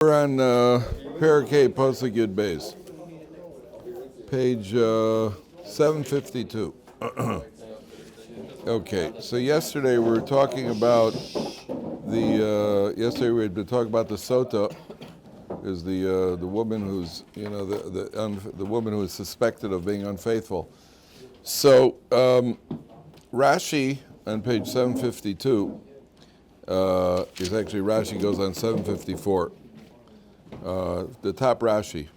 We're on Parakeh Pasuk Yud Beis, page 752. Okay, so yesterday we were talking about yesterday we had been talking about the Sotah, is the woman who's, the woman who is suspected of being unfaithful. So Rashi on page 752 is actually, Rashi goes on 754. The top Rashi.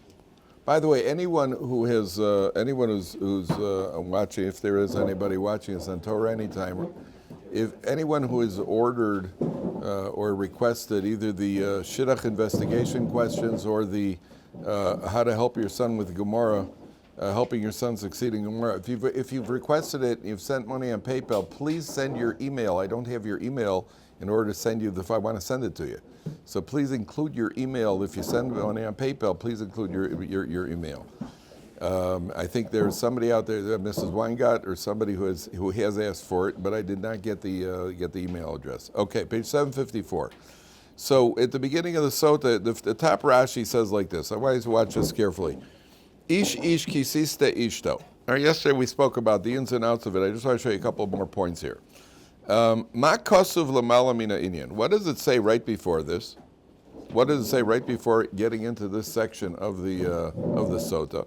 By the way, anyone who's watching, if there is anybody watching us on Torah anytime, if anyone who is ordered or requested either the Shidduch investigation questions or the how to help your son with Gemara, helping your son succeed in Gemara, if you've requested it and you've sent money on PayPal, please send your email. I don't have your email in order to send you if I want to send it to you. So please include your email. If you send money on PayPal, please include your email. I think there's somebody out there, Mrs. Weingart, or somebody who has asked for it, but I did not get the email address. Okay, page 754. So at the beginning of the Sotah, the top Rashi says like this. I want you to watch this carefully. Ish kisiste ishto. All right, yesterday we spoke about the ins and outs of it. I just want to show you a couple more points here. Ma kosuv lamala mina inyan. What does it say right before this? What does it say right before getting into this section of the Sotah?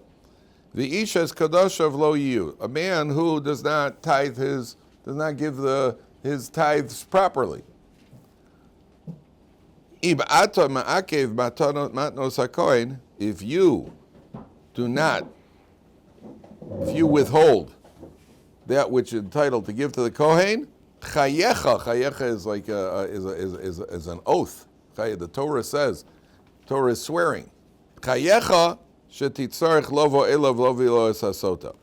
The ish es kadosh of lo yiyu. A man who does not tithe does not give his tithes properly. If you withhold that which is entitled to give to the Kohen, chayecha is like is an oath. The Torah says, Torah is swearing. Chayecha shetitzarech lovo elav lovilo es hasota.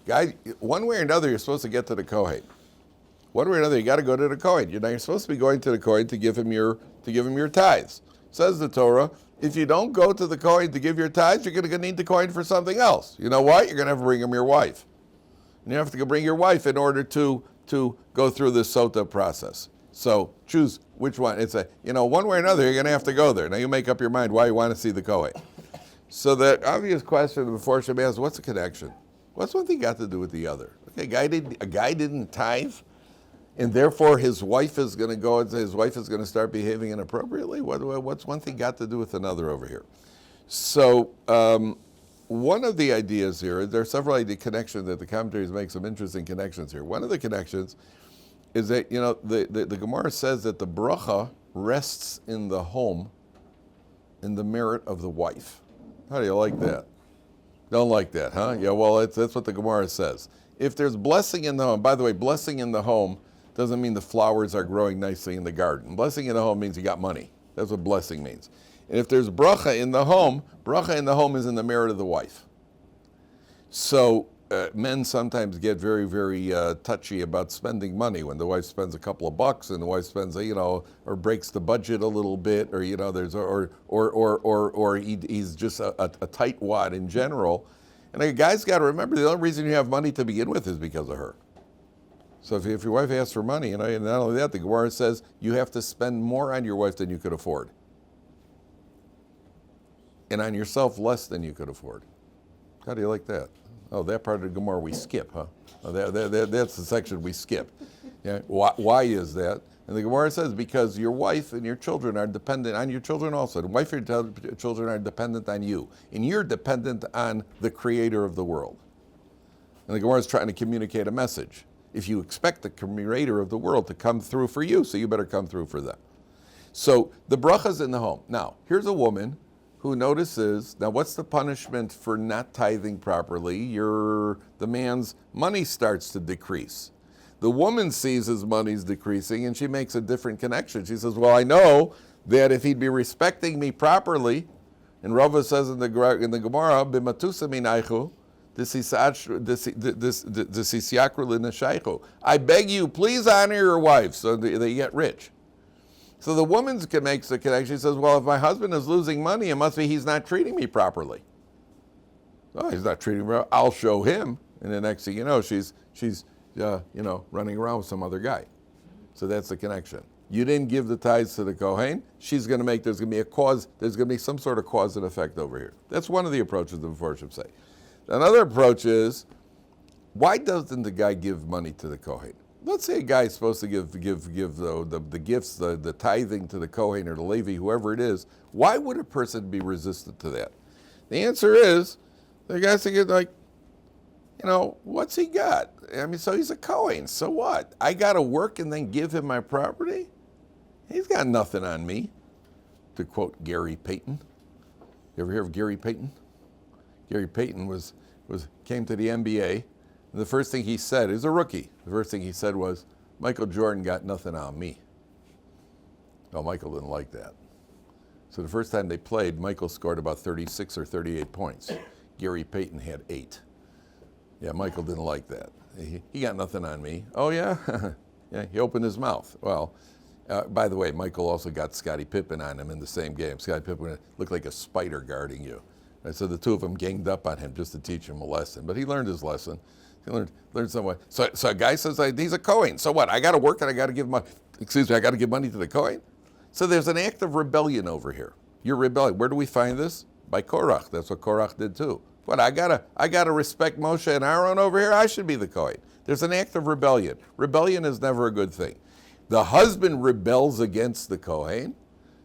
Guy, one way or another, you're supposed to get to the Kohen. One way or another, you got to go to the Kohen. You're supposed to be going to the Kohen to give him your tithes. Says the Torah, if you don't go to the Kohen to give your tithes, you're going to need the Kohen for something else. You know what? You're going to have to bring him your wife. And you have to bring your wife in order to go through this Sotah process. So choose which one. It's one way or another, you're going to have to go there. Now you make up your mind why you want to see the Kohen. So the obvious question before Shabbat is, what's the connection? What's one thing got to do with the other? Okay, a guy didn't tithe, and therefore his wife is going to go and say his wife is going to start behaving inappropriately? What's one thing got to do with another over here? So one of the ideas here, there are several connections that the commentaries make some interesting connections here. One of the connections is that, the Gemara says that the bracha rests in the home in the merit of the wife. How do you like that? Don't like that, huh? Yeah, well, that's what the Gemara says. If there's blessing in the home, by the way, blessing in the home doesn't mean the flowers are growing nicely in the garden. Blessing in the home means you got money. That's what blessing means. And if there's bracha in the home is in the merit of the wife. So men sometimes get very, very touchy about spending money when the wife spends a couple of bucks and the wife spends, or breaks the budget a little bit, or he's just a tightwad in general. And a guy's got to remember the only reason you have money to begin with is because of her. So if your wife asks for money, and not only that, the Gemara says you have to spend more on your wife than you could afford, and on yourself less than you could afford. How do you like that? Oh, that part of the Gemara we skip, huh? Oh, that's the section we skip. Yeah. Why is that? And the Gemara says because your wife and your children are dependent on your children also. The wife and your children are dependent on you, and you're dependent on the Creator of the world. And the Gemara is trying to communicate a message. If you expect the Creator of the world to come through for you, so you better come through for them. So the bracha's in the home. Now, here's a woman who notices, now what's the punishment for not tithing properly? The man's money starts to decrease. The woman sees his money's decreasing and she makes a different connection. She says, well, I know that if he'd be respecting me properly, and Rava says in the Gemara, b'matusa minaychu, I beg you, please honor your wife so they get rich. So the woman makes the connection. She says, well, if my husband is losing money, it must be he's not treating me properly. Oh, he's not treating me properly. I'll show him. And the next thing you know, she's running around with some other guy. So that's the connection. You didn't give the tithes to the Kohen. There's going to be a cause, there's going to be some sort of cause and effect over here. That's one of the approaches the Mepharshim say. Another approach is, why doesn't the guy give money to the Kohen? Let's say a guy is supposed to give the gifts, the tithing to the Kohen or the Levi, whoever it is. Why would a person be resistant to that? The answer is, the guy's thinking like, what's he got? I mean, so he's a Kohen, so what? I got to work and then give him my property? He's got nothing on me, to quote Gary Payton. You ever hear of Gary Payton? Gary Payton came to the NBA, and the first thing he said, he's a rookie, the first thing he said was, Michael Jordan got nothing on me. No, Michael didn't like that. So the first time they played, Michael scored about 36 or 38 points. Gary Payton had 8. Yeah, Michael didn't like that. He got nothing on me. Oh, yeah? Yeah, he opened his mouth. Well, by the way, Michael also got Scottie Pippen on him in the same game. Scottie Pippen looked like a spider guarding you. Right, so the two of them ganged up on him just to teach him a lesson. But he learned his lesson. He learned somewhat. So a guy says, he's a Kohen. So what? I got to work and I got to give money. I got to give money to the Kohen? So there's an act of rebellion over here. You're rebelling. Where do we find this? By Korach. That's what Korach did too. What, I gotta respect Moshe and Aaron over here? I should be the Kohen. There's an act of rebellion. Rebellion is never a good thing. The husband rebels against the Kohen.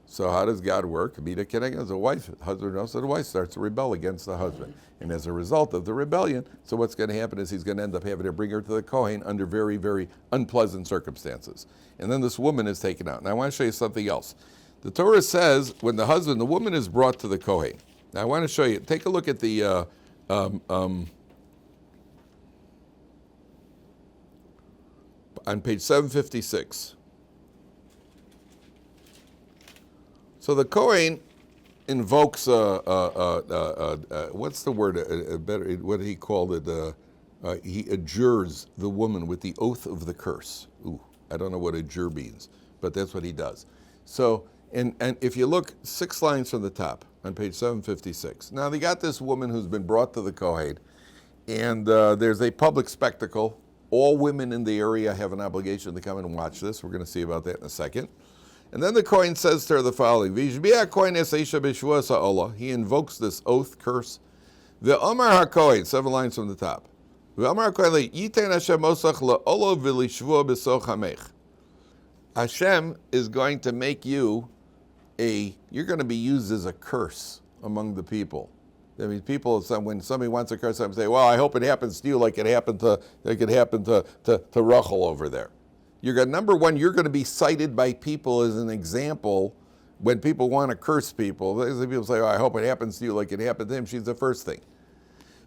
So how does God work? Mida Keneged, as a wife, husband also the wife starts to rebel against the husband. And as a result of the rebellion, so what's going to happen is he's going to end up having to bring her to the Kohen under very, very unpleasant circumstances. And then this woman is taken out. And I want to show you something else. The Torah says when the woman is brought to the Kohen. Now I want to show you, take a look at the, on page 756. So the Kohen invokes, what's the word, what he called it? He adjures the woman with the oath of the curse. Ooh, I don't know what adjure means, but that's what he does. So, and if you look 6 lines from the top on page 756. Now they got this woman who's been brought to the Kohen, and there's a public spectacle. All women in the area have an obligation to come and watch this. We're going to see about that in a second. And then the Kohen says to her the following, he invokes this oath, curse. The Omar HaKohen, 7 lines from the top. Hashem is going to make you you're going to be used as a curse among the people. I mean, when somebody wants a curse, they say, well, I hope it happens to you like it happened to Rachel over there. Number one, you're going to be cited by people as an example when people want to curse people. People say, oh, I hope it happens to you like it happened to him. She's the first thing.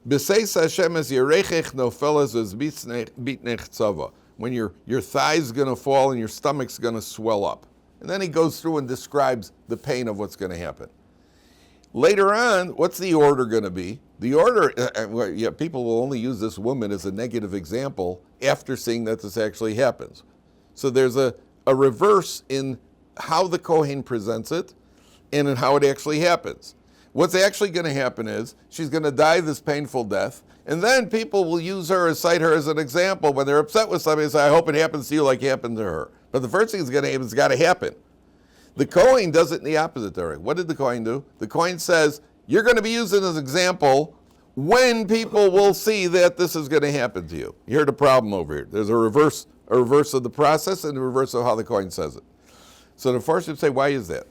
When your thigh's going to fall and your stomach's going to swell up. And then he goes through and describes the pain of what's going to happen. Later on, what's the order going to be? The order, people will only use this woman as a negative example after seeing that this actually happens. So there's a reverse in how the Kohen presents it and in how it actually happens. What's actually going to happen is she's going to die this painful death, and then people will use her or cite her as an example when they're upset with somebody and say, I hope it happens to you like it happened to her. But the first thing is it's got to happen. The Kohen does it in the opposite direction. What did the Kohen do? The Kohen says, you're going to be used as an example when people will see that this is going to happen to you. You heard the problem over here. There's a reverse of the process and a reverse of how the Kohen says it. So the first would say, why is that?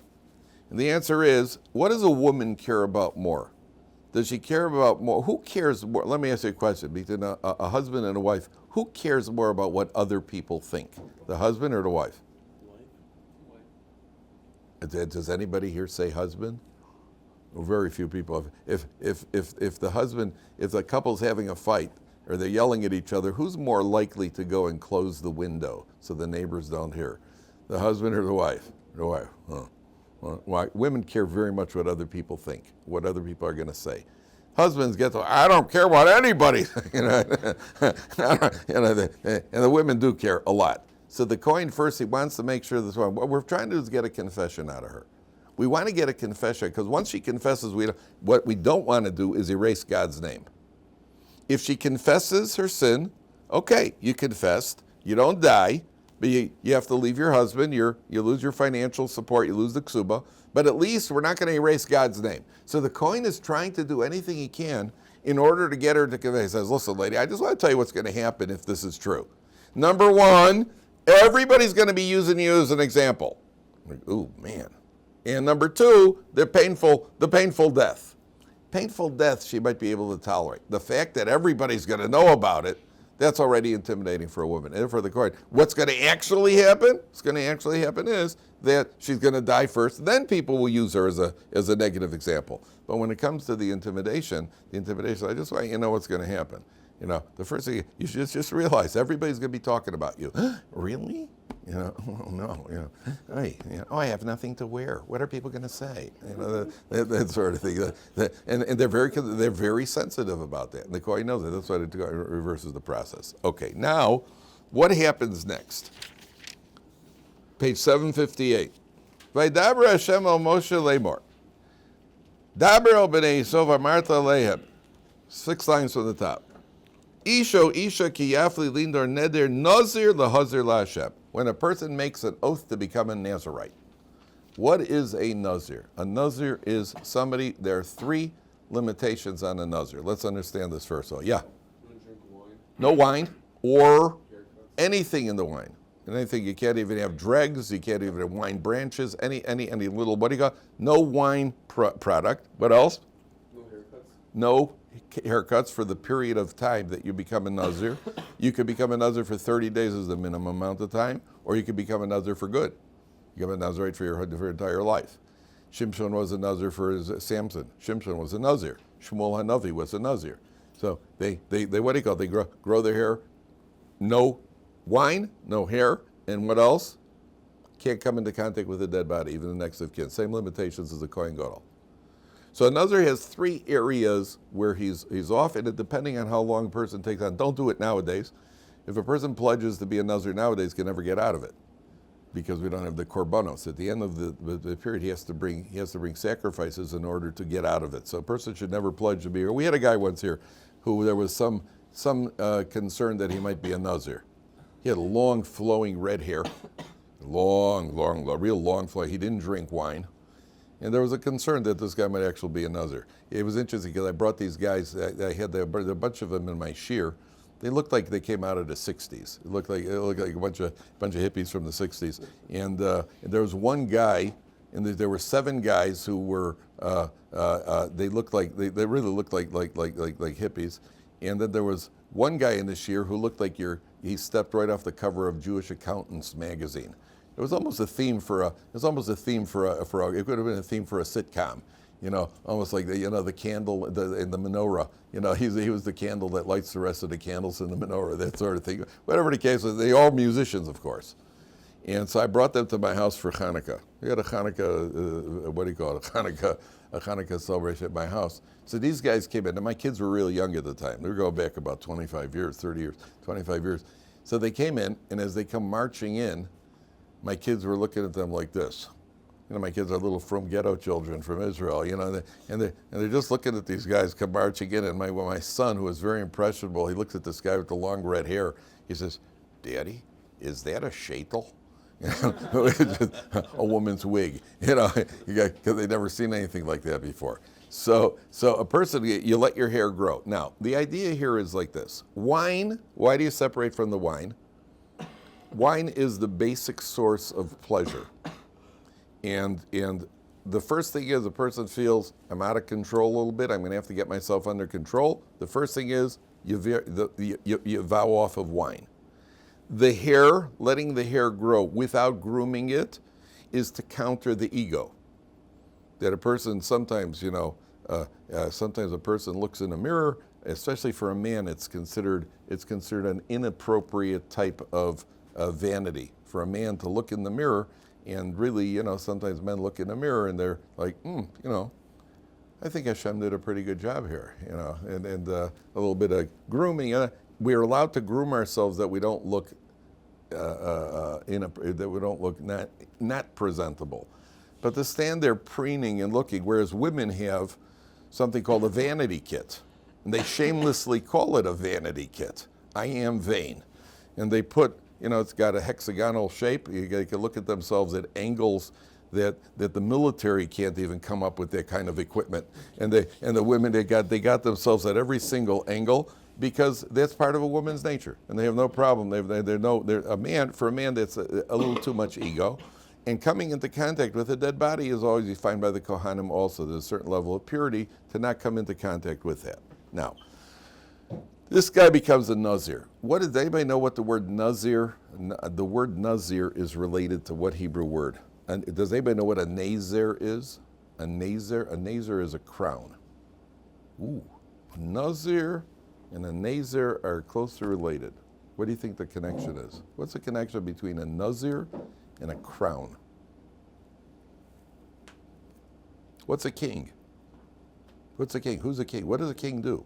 And the answer is, what does a woman care about more? Does she care about more? Who cares more? Let me ask you a question. Between a husband and a wife, who cares more about what other people think? The husband or the wife? Does anybody here say husband? Well, very few people. If the couple's having a fight or they're yelling at each other, who's more likely to go and close the window so the neighbors don't hear? The husband or the wife? The wife. Huh. Well, women care very much what other people think, what other people are going to say. Husbands get I don't care what anybody thinks. And the women do care a lot. So the Kohen first, he wants to make sure this one. What we're trying to do is get a confession out of her. We want to get a confession because once she confesses, what we don't want to do is erase God's name. If she confesses her sin, okay, you confessed, you don't die, but you have to leave your husband, you lose your financial support, you lose the ksuba, but at least we're not going to erase God's name. So the Kohen is trying to do anything he can in order to get her to convey. He says, listen, lady, I just want to tell you what's going to happen if this is true. Number one, everybody's going to be using you as an example. Like, ooh, man. And number two, the painful death. Painful death she might be able to tolerate. The fact that everybody's going to know about it, that's already intimidating for a woman and for the Kohen. What's going to actually happen? What's going to actually happen is that she's going to die first. Then people will use her as a negative example. But when it comes to the intimidation, I just want you to know what's going to happen. The first thing, you should just realize everybody's going to be talking about you. Really? Oh no, hey, I have nothing to wear. What are people going to say? That sort of thing. And they're very sensitive about that. And the Kohen knows that. That's why it reverses the process. Okay, now, what happens next? Page 758. Vaydaber Hashem el Moshe lemor. Daber el b'nei Yisov amarta alehem. 6 lines from the top. Isha ki yafli lindor neder Nazir lahazir laHashem. When a person makes an oath to become a Nazarite. What is a Nazir? A Nazir is somebody, there are 3 limitations on a Nazir. Let's understand this first. So, yeah. Don't drink wine. No wine or anything in the wine. Anything, you can't even have dregs, you can't even have wine branches, any little, what do you got? No wine product. What else? No haircuts. No haircuts for the period of time that you become a Nazir. You could become a Nazir for 30 days as the minimum amount of time, or you could become a Nazir for good. You become a Nazarite for your entire life. Shimshon was a Nazir for his Samson. Shimshon was a Nazir. Shmuel Hanavi was a Nazir. So they what do you call it? They grow their hair, no wine, no hair, and what else? Can't come into contact with a dead body, even the next of kin. Same limitations as a Kohen Gadol. So a Nazir has 3 areas where he's off, and depending on how long a person takes on, don't do it nowadays. If a person pledges to be a Nazir nowadays, can never get out of it, because we don't have the korbanos. At the end of the period, he has to bring sacrifices in order to get out of it. So a person should never pledge to be. Or we had a guy once here, who there was some concern that he might be a Nazir. He had long, flowing red hair, real long flowing. He didn't drink wine. And there was a concern that this guy might actually be a Nazir. It was interesting because I brought these guys, I had a bunch of them in my shir. They looked like they came out of the 60s. It looked like a bunch of hippies from the 60s. And there was one guy, and there were 7 guys who were, they really looked like hippies. And then there was one guy in this year who looked like he stepped right off the cover of Jewish Accountants magazine. It was almost a theme for a. It could have been a theme for a sitcom, almost like the candle in the menorah. He was the candle that lights the rest of the candles in the menorah, that sort of thing. Whatever the case was, they all musicians, of course. And so I brought them to my house for Hanukkah. We had a Hanukkah, a Hanukkah celebration at my house. So these guys came in, and my kids were really young at the time. They were going back about 25 years, 30 years, 25 years. So they came in, and as they come marching in, my kids were looking at them like this. My kids are little from ghetto children from Israel, and they're just looking at these guys come marching in. And my son, who is very impressionable, he looks at this guy with the long red hair. He says, "Daddy, is that a shaitel?" A woman's wig, because they'd never seen anything like that before. So a person, you let your hair grow. Now, the idea here is like this. Wine, why do you separate from the wine? Wine is the basic source of pleasure. And the first thing is a person feels, I'm out of control a little bit, I'm going to have to get myself under control. The first thing is you vow off of wine. The hair, letting the hair grow without grooming it, is to counter the ego. That a person sometimes, sometimes a person looks in a mirror, especially for a man, it's considered an inappropriate type of vanity for a man to look in the mirror. And really, sometimes men look in the mirror and they're like, I think Hashem did a pretty good job here, and a little bit of grooming. We're allowed to groom ourselves that we don't look not presentable. But to stand there preening and looking, whereas women have something called a vanity kit, and they shamelessly call it a vanity kit. I am vain, and they put it's got a hexagonal shape. You can look at themselves at angles that the military can't even come up with that kind of equipment. And the women, they got themselves at every single angle, because that's part of a woman's nature, and they have no problem. They're a man that's a little too much ego, and coming into contact with a dead body is always defined by the Kohanim. Also, there's a certain level of purity to not come into contact with that. Now, this guy becomes a Nazir. Does anybody know what the word Nazir? The word Nazir is related to what Hebrew word? And does anybody know what a Nazir is? A Nazir is a crown. Ooh, a Nazir and a Nazir are closely related. What do you think the connection is? What's the connection between a Nazir and a crown? What's a king? What's a king? Who's a king? What does a king do?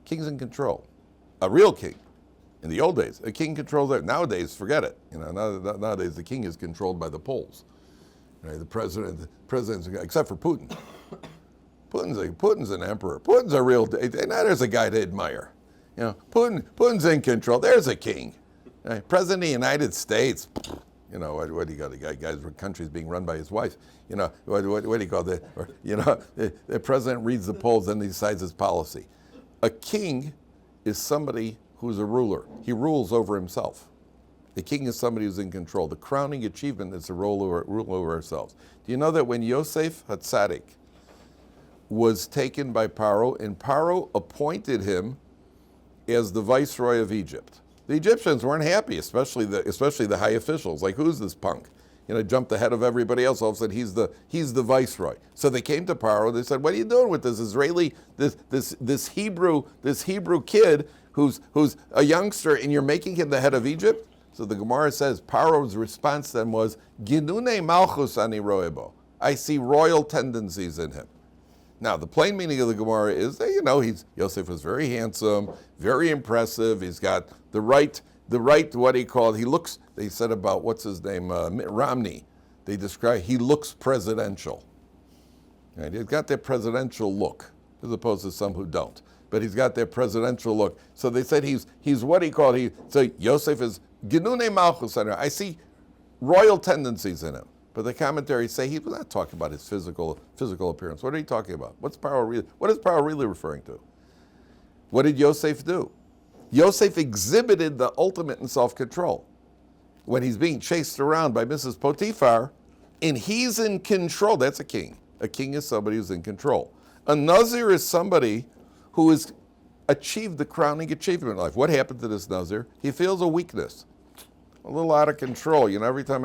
King's in control. A real king. In the old days, a king controls that. Nowadays, forget it. Nowadays the king is controlled by the Poles. Right? The president's, except for Putin. Putin's an emperor. Putin's a real. Now there's a guy to admire. Putin's in control. There's a king. Right? President of the United States. What do you got? The guy's country's being run by his wife. What do you call that? Or, the president reads the polls and he decides his policy. A king is somebody who's a ruler. He rules over himself. The king is somebody who's in control. The crowning achievement is to rule over ourselves. Do you know that when Yosef Hatzadik was taken by Paro, and Paro appointed him as the viceroy of Egypt, the Egyptians weren't happy, especially the high officials. Like, who's this punk? Jumped ahead of everybody else. All of a sudden, he's the viceroy. So they came to Paro. They said, "What are you doing with this Israeli, this Hebrew kid who's a youngster, and you're making him the head of Egypt?" So the Gemara says Paro's response then was, "Ginune malchus ani roebo." I see royal tendencies in him. Now, the plain meaning of the Gemara is that, Yosef was very handsome, very impressive. He's got the right, what he called, they said about, what's his name, Romney. They describe, he looks presidential. Right? He's got that presidential look, as opposed to some who don't. But he's got that presidential look. So they said he's what he called, so Yosef is, Ginune Malchus. I see royal tendencies in him. But the commentaries say he was not talking about his physical appearance. What are you talking about? What is Paro really referring to? What did Yosef do? Yosef exhibited the ultimate in self-control. When he's being chased around by Mrs. Potiphar, and he's in control. That's a king. A king is somebody who's in control. A Nazir is somebody who has achieved the crowning achievement in life. What happened to this Nazir? He feels a weakness, a little out of control. Every time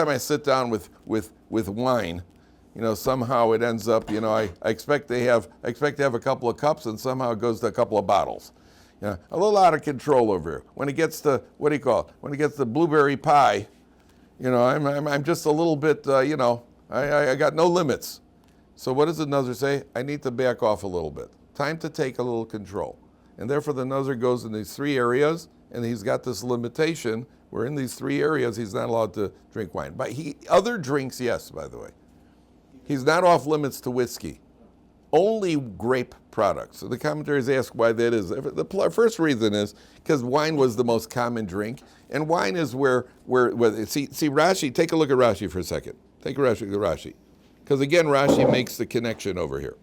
I sit down with wine, somehow it ends up, I expect to have a couple of cups, and somehow it goes to a couple of bottles. A little out of control over here. When it gets to, what do you call it? When it gets to blueberry pie, I'm just a little bit, I got no limits. So what does the Nazir say? I need to back off a little bit. Time to take a little control. And therefore the Nazir goes in these three areas, and he's got this limitation where in these three areas he's not allowed to drink wine. But other drinks, yes, by the way. He's not off limits to whiskey. Only grape products. So the commentaries ask why that is. The first reason is because wine was the most common drink, and wine is where see Rashi. Take a look at Rashi for a second. Take a look at Rashi, because again Rashi makes the connection over here.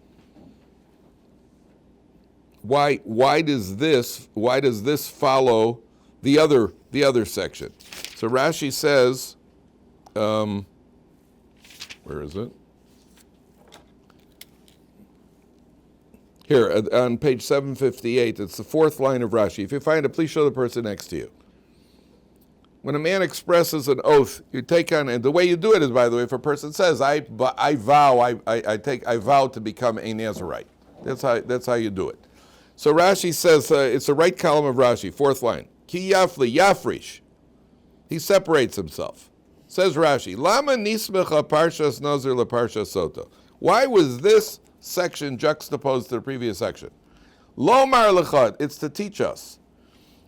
Why does this follow the other section? So Rashi says, where is it? Here, on page 758, it's the fourth line of Rashi. If you find it, please show the person next to you. When a man expresses an oath, you take on, and the way you do it is, by the way, if a person says, I vow to become a Nazarite. That's how you do it. So Rashi says, it's the right column of Rashi, fourth line. Ki yafli, yafrish. He separates himself. Says Rashi, Lama nismecha parshas Nazir la parshas Sotah. Why was this section juxtaposed to the previous section? Lomar lechad, it's to teach us.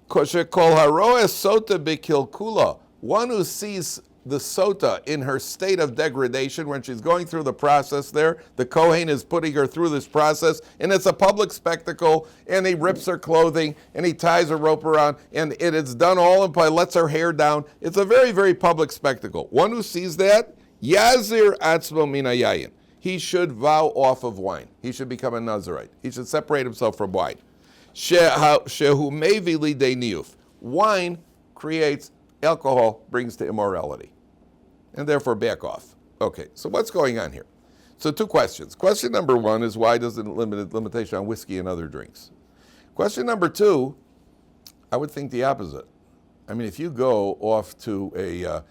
Koshe kol haroes Sotah bekilkula. One who sees the Sotah in her state of degradation, when she's going through the process there, the Kohen is putting her through this process, and it's a public spectacle, and he rips her clothing, and he ties a rope around, and it is done all in play, lets her hair down. It's a very, very public spectacle. One who sees that, Yazir atzmo mina yayin. He should vow off of wine. He should become a Nazarite. He should separate himself from wine. Shehu mevi lidei niyuf. Wine creates, alcohol brings to immorality, and therefore back off. Okay, so what's going on here? So two questions. Question number one is, why does the limitation on whiskey and other drinks? Question number two, I would think the opposite. I mean, if you go off to a,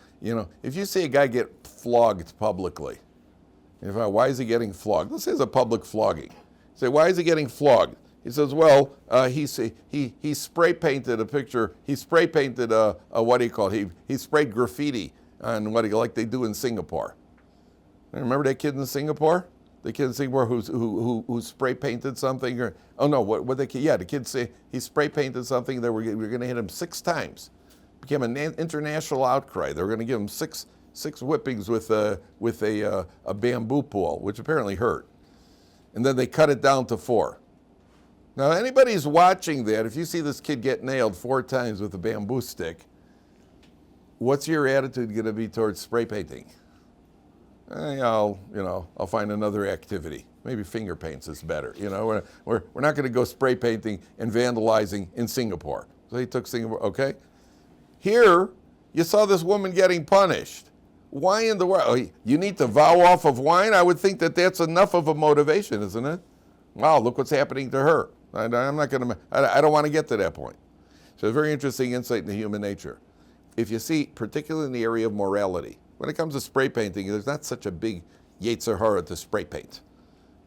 if you see a guy get flogged publicly, why is he getting flogged? Let's say it's a public flogging. Say, why is he getting flogged? He says, well, he spray painted a picture. He spray painted what do you call it? He sprayed graffiti on like they do in Singapore. Remember that kid in Singapore? The kid in Singapore who spray painted something? The kid say he spray painted something that we're going to hit him 6 times. Became an international outcry. They were going to give him six whippings with a bamboo pole, which apparently hurt. And then they cut it down to 4. Now, anybody's watching that, if you see this kid get nailed 4 times with a bamboo stick, what's your attitude going to be towards spray painting? I'll find another activity. Maybe finger paints is better. We're not going to go spray painting and vandalizing in Singapore. So he took Singapore, okay? Here, you saw this woman getting punished. Why in the world? Oh, you need to vow off of wine? I would think that that's enough of a motivation, isn't it? Wow, look what's happening to her. I don't want to get to that point. So a very interesting insight into human nature. If you see, particularly in the area of morality, when it comes to spray painting, there's not such a big yetzer hara to spray paint.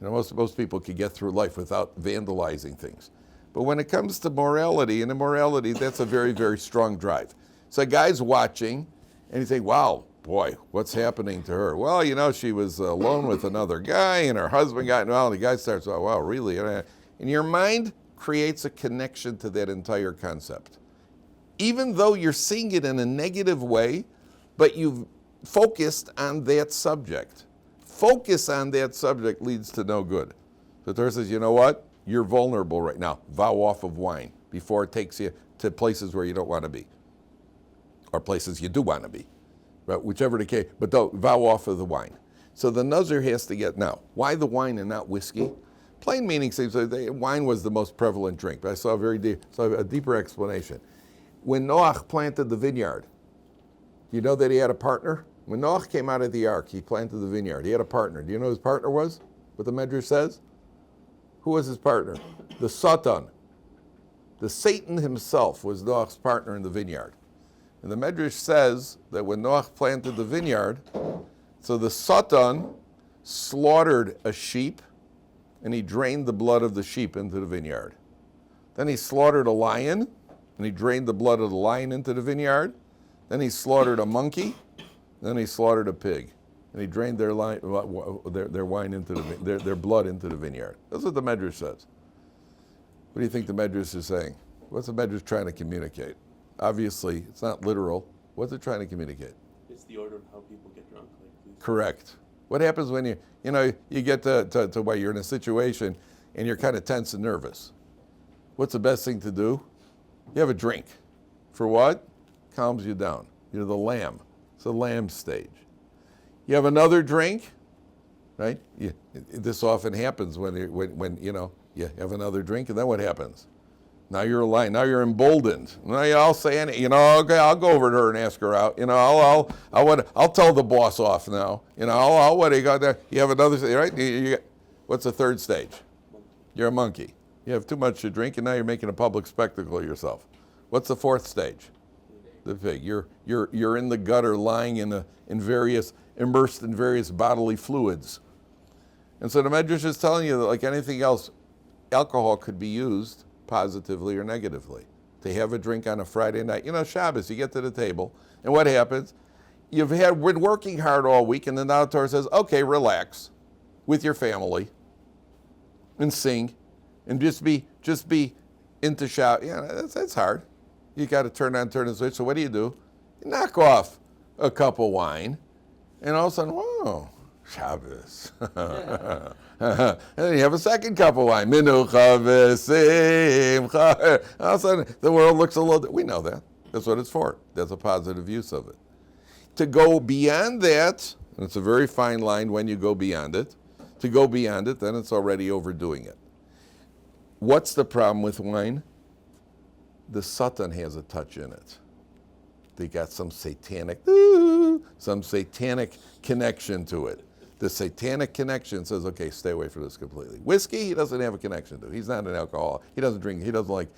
Most people could get through life without vandalizing things. But when it comes to morality and immorality, that's a very, very strong drive. So a guy's watching, and you think, wow, boy, what's happening to her? Well, she was alone with another guy, and her husband got involved, and the guy starts, oh, wow, really? And your mind creates a connection to that entire concept. Even though you're seeing it in a negative way, but you've focused on that subject. Focus on that subject leads to no good. The Torah says, you know what? You're vulnerable right now. Vow off of wine before it takes you to places where you don't want to be, or places you do want to be. But whichever the case, but don't vow off of the wine. So the Nazir has to get, now, why the wine and not whiskey? Plain meaning seems like wine was the most prevalent drink, but I saw a deeper explanation. When Noach planted the vineyard, do you know that he had a partner? When Noach came out of the ark, he planted the vineyard. He had a partner. Do you know who his partner was? What the Medrash says? Who was his partner? The Sotah. The Satan himself was Noach's partner in the vineyard. And the Medrash says that when Noach planted the vineyard, so the Sotah slaughtered a sheep, and he drained the blood of the sheep into the vineyard. Then he slaughtered a lion, and he drained the blood of the lion into the vineyard. Then he slaughtered a monkey. Then he slaughtered a pig, and he drained their wine into their blood into the vineyard. That's what the Medrash says. What do you think the Medrash is saying? What's the Medrash trying to communicate? Obviously, it's not literal. What's it trying to communicate? It's the order of how people get drunk. Correct. What happens when you get to where you're in a situation and you're kind of tense and nervous? What's the best thing to do? You have a drink. For what? Calms you down. You're the lamb. It's the lamb stage. You have another drink, right? This often happens when you have another drink, and then what happens? Now you're a lion. Now you're emboldened. Now I'll say okay, I'll go over to her and ask her out. I'll tell the boss off now. What do you got there? You have another, right? What's the third stage? You're a monkey. You have too much to drink, and now you're making a public spectacle of yourself. What's the fourth stage? The pig. You're in the gutter, lying immersed in various bodily fluids. And so the Medrash is telling you that, like anything else, alcohol could be used positively or negatively. To have a drink on a Friday night, Shabbos, you get to the table, and what happens? You've been working hard all week, and then now the Torah says, okay, relax with your family, and sing, and just be into shout. That's hard. You got to turn and switch. So what do? You knock off a cup of wine, and all of a sudden, whoa, Shabbos. And then you have a second cup of wine. Minucha v'simcha. All of a sudden, the world looks a little, we know that. That's what it's for. That's a positive use of it. To go beyond that, and it's a very fine line when you go beyond it, to go beyond it, then it's already overdoing it. What's the problem with wine? The Sotah has a touch in it. They got some satanic connection to it. The satanic connection says, okay, stay away from this completely. Whiskey, he doesn't have a connection to. He's not an alcoholic. He doesn't drink. He doesn't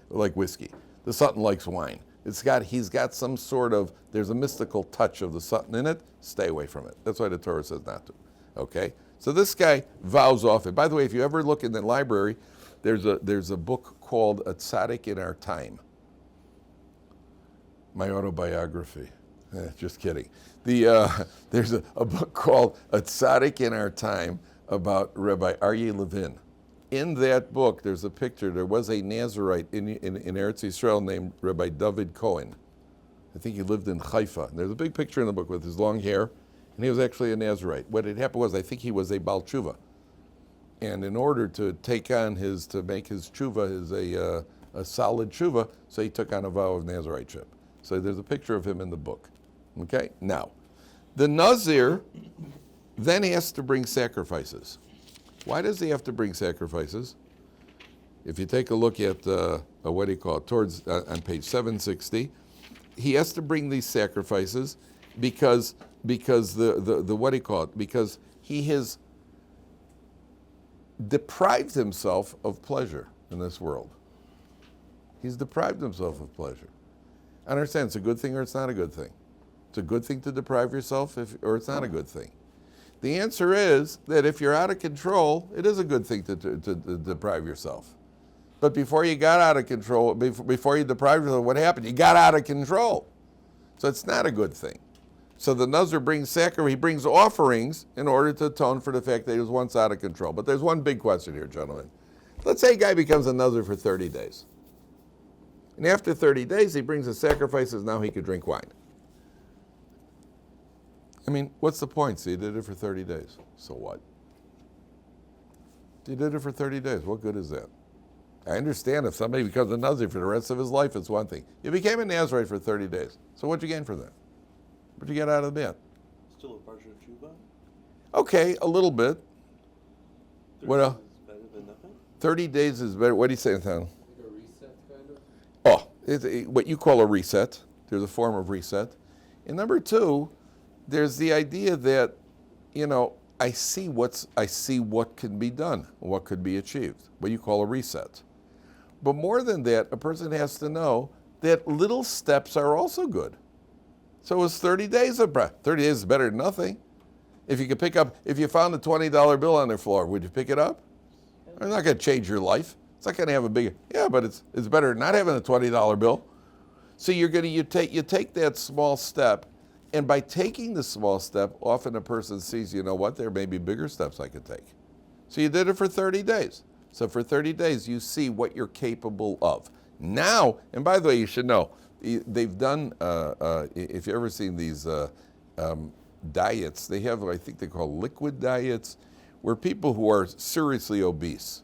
like whiskey. The Sotah likes wine. He's got some sort of, there's a mystical touch of the Sotah in it. Stay away from it. That's why the Torah says not to. Okay? So this guy vows off it. By the way, if you ever look in the library, there's a book called A Tzaddik in Our Time. My autobiography. Just kidding. There's a book called A Tzaddik in Our Time about Rabbi Aryeh Levin. In that book, there's a picture. There was a Nazarite in Eretz Yisrael named Rabbi Dovid Cohen. I think he lived in Haifa. There's a big picture in the book with his long hair, and he was actually a Nazarite. What had happened was, I think he was a Baal Tshuva. And in order to to make his tshuva a solid tshuva, so he took on a vow of Nazarite-ship. So there's a picture of him in the book. Okay? Now, the Nazir then has to bring sacrifices. Why does he have to bring sacrifices? If you take a look at, on page 760, he has to bring these sacrifices because because he has deprived himself of pleasure in this world. He's deprived himself of pleasure. I understand it's a good thing or it's not a good thing. It's a good thing to deprive yourself or it's not a good thing. The answer is that if you're out of control, it is a good thing to deprive yourself. But before you got out of control, before you deprived yourself, what happened? You got out of control. So it's not a good thing. So the Nazir brings he brings offerings in order to atone for the fact that he was once out of control. But there's one big question here, gentlemen. Let's say a guy becomes a Nazir for 30 days. And after 30 days, he brings his sacrifices, now he could drink wine. I mean, what's the point? So you did it for 30 days. So what? You did it for 30 days. What good is that? I understand if somebody becomes a Nazir for the rest of his life, it's one thing. You became a Nazarite for 30 days. So what'd you gain from that? What'd you get out of the band? Still a Parsha of Tshuva? Okay, a little bit. 30 What else? is better than nothing? 30 days is better. What do you say, Nathaniel? Like a reset, kind of? Oh, what you call a reset. There's a form of reset. And number two, there's the idea that, I see what can be done, what could be achieved, what you call a reset. But more than that, a person has to know that little steps are also good. So it's 30 days of breath. 30 days is better than nothing. If you found a $20 bill on the floor, would you pick it up? It's not going to change your life. It's not going to have a big, but it's better than not having a $20 bill. So you take that small step, and by taking the small step, often a person sees, there may be bigger steps I could take. So you did it for 30 days. So for 30 days, you see what you're capable of. Now, and by the way, you should know, they've done, if you've ever seen these diets, they have what I think they call liquid diets, where people who are seriously obese,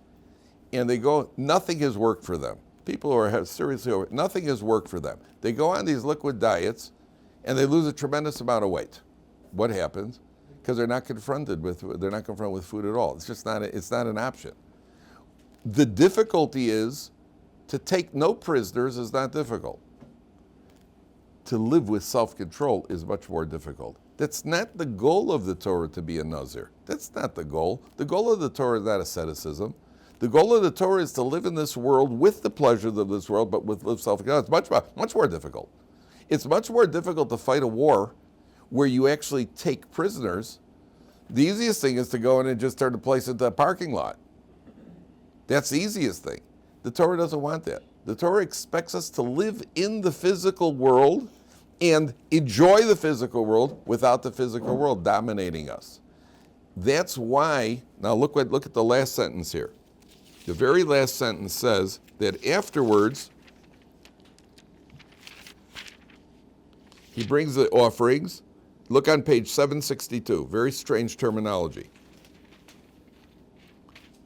and they go, nothing has worked for them. People who are seriously obese, nothing has worked for them. They go on these liquid diets, and they lose a tremendous amount of weight. What happens? Because they're not confronted with food at all. It's not an option. The difficulty is to take no prisoners is not difficult. To live with self-control is much more difficult. That's not the goal of the Torah to be a Nazir. That's not the goal. The goal of the Torah is not asceticism. The goal of the Torah is to live in this world with the pleasures of this world, but with self-control. It's much more difficult. It's much more difficult to fight a war where you actually take prisoners. The easiest thing is to go in and just turn the place into a parking lot. That's the easiest thing. The Torah doesn't want that. The Torah expects us to live in the physical world and enjoy the physical world without the physical world dominating us. That's why, now look at the last sentence here. The very last sentence says that afterwards, He brings the offerings. Look on page 762. Very strange terminology.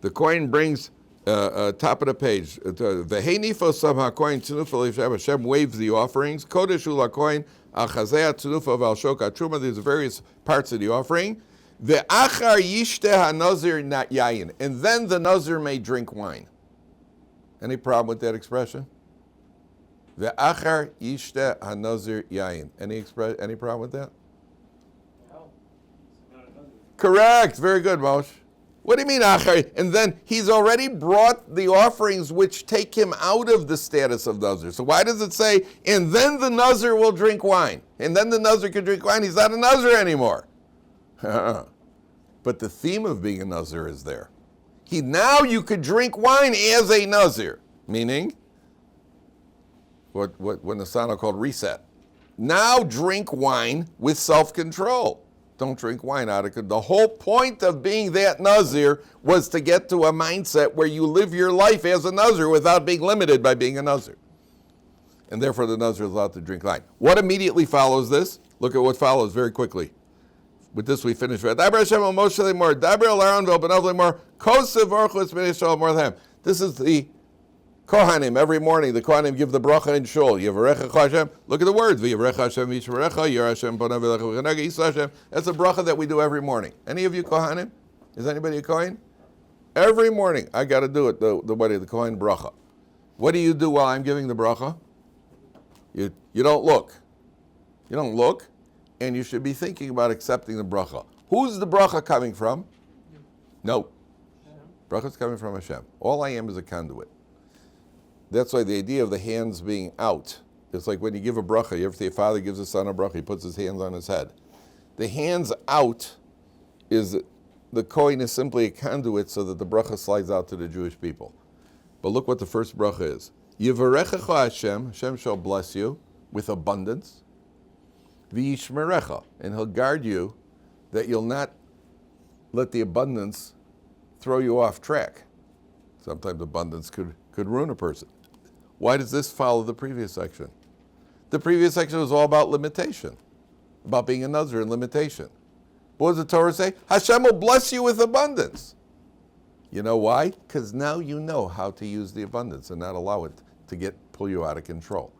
The Kohen brings, top of the page, V'heinifo sam ha-Kohen tzunufa l'Hashem. Hashem waves the offerings. Kodesh hu la-Kohen al-chazeh tzunufa v'al-shok ha-truma. There's various parts of the offering. Ve'achar yishteh ha-Nazir not yayin. And then the Nazir may drink wine. Any problem with that expression? Ve'achar yishteh ha-Nazir yayin. Any problem with that? No. Correct. Very good, Moshe. What do you mean, achar? And then he's already brought the offerings which take him out of the status of Nazir. So why does it say, and then the Nazir will drink wine? And then the Nazir can drink wine. He's not a Nazir anymore. But the theme of being a Nazir is there. Now you could drink wine as a Nazir. Meaning, what the Sotah called reset. Now drink wine with self-control. Don't drink wine out of control. The whole point of being that Nazir was to get to a mindset where you live your life as a Nazir without being limited by being a Nazir. And therefore the Nazir is allowed to drink wine. What immediately follows this? Look at what follows very quickly. With this we finish. This is the Kohanim. Every morning the Kohanim give the bracha in shul. Look at the words. That's a bracha that we do every morning. Any of you Kohanim? Is anybody a Kohen? Every morning I got to do it, the Kohen bracha. What do you do while I'm giving the bracha? You don't look. You don't look, and you should be thinking about accepting the bracha. Who's the bracha coming from? No. Bracha's coming from Hashem. All I am is a conduit. That's why the idea of the hands being out, it's like when you give a bracha, you ever see a father gives his son a bracha, he puts his hands on his head. The hands out is, the Kohen is simply a conduit so that the bracha slides out to the Jewish people. But look what the first bracha is. Yivarechecha Hashem, Hashem shall bless you with abundance. V'yishmerecha, and he'll guard you that you'll not let the abundance throw you off track. Sometimes abundance could ruin a person. Why does this follow the previous section? The previous section was all about limitation, about being a Nazir and limitation. What does the Torah say? Hashem will bless you with abundance. You know why? Because now you know how to use the abundance and not allow it to pull you out of control.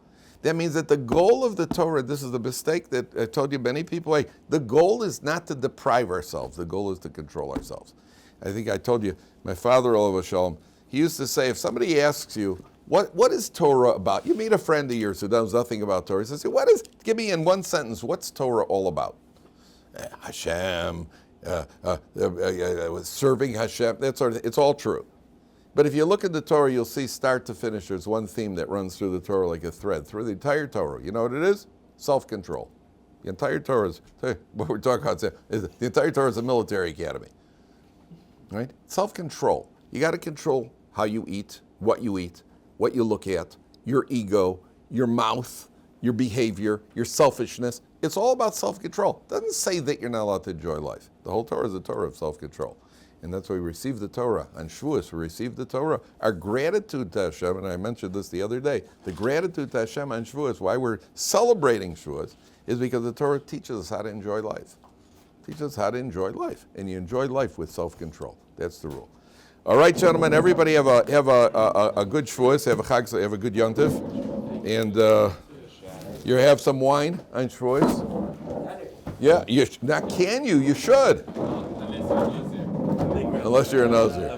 That means that the goal of the Torah, this is the mistake that I told you many people make, the goal is not to deprive ourselves, the goal is to control ourselves. I think I told you, my father, Olav Shalom, he used to say, if somebody asks you, what is Torah about? You meet a friend of yours who knows nothing about Torah. He says, give me in one sentence, what's Torah all about? Hashem, serving Hashem, that sort of thing. It's all true. But if you look at the Torah, you'll see start to finish, there's one theme that runs through the Torah like a thread, through the entire Torah. You know what it is? Self-control. The entire Torah is, what we're talking about is the entire Torah is a military academy. Right? Self-control. You got to control how you eat, what you look at, your ego, your mouth, your behavior, your selfishness. It's all about self-control. It doesn't say that you're not allowed to enjoy life. The whole Torah is a Torah of self-control. And that's why we receive the Torah. On Shavuos, we receive the Torah. Our gratitude to Hashem, and I mentioned this the other day, the gratitude to Hashem on Shavuos, why we're celebrating Shavuos, is because the Torah teaches us how to enjoy life. Teaches us how to enjoy life. And you enjoy life with self-control. That's the rule. All right, gentlemen, everybody have a good Shavuos, have a Chag, have a good Yom Tov, and you have some wine on Shavuos. Yeah, you should. You should. Unless you're a Nazir.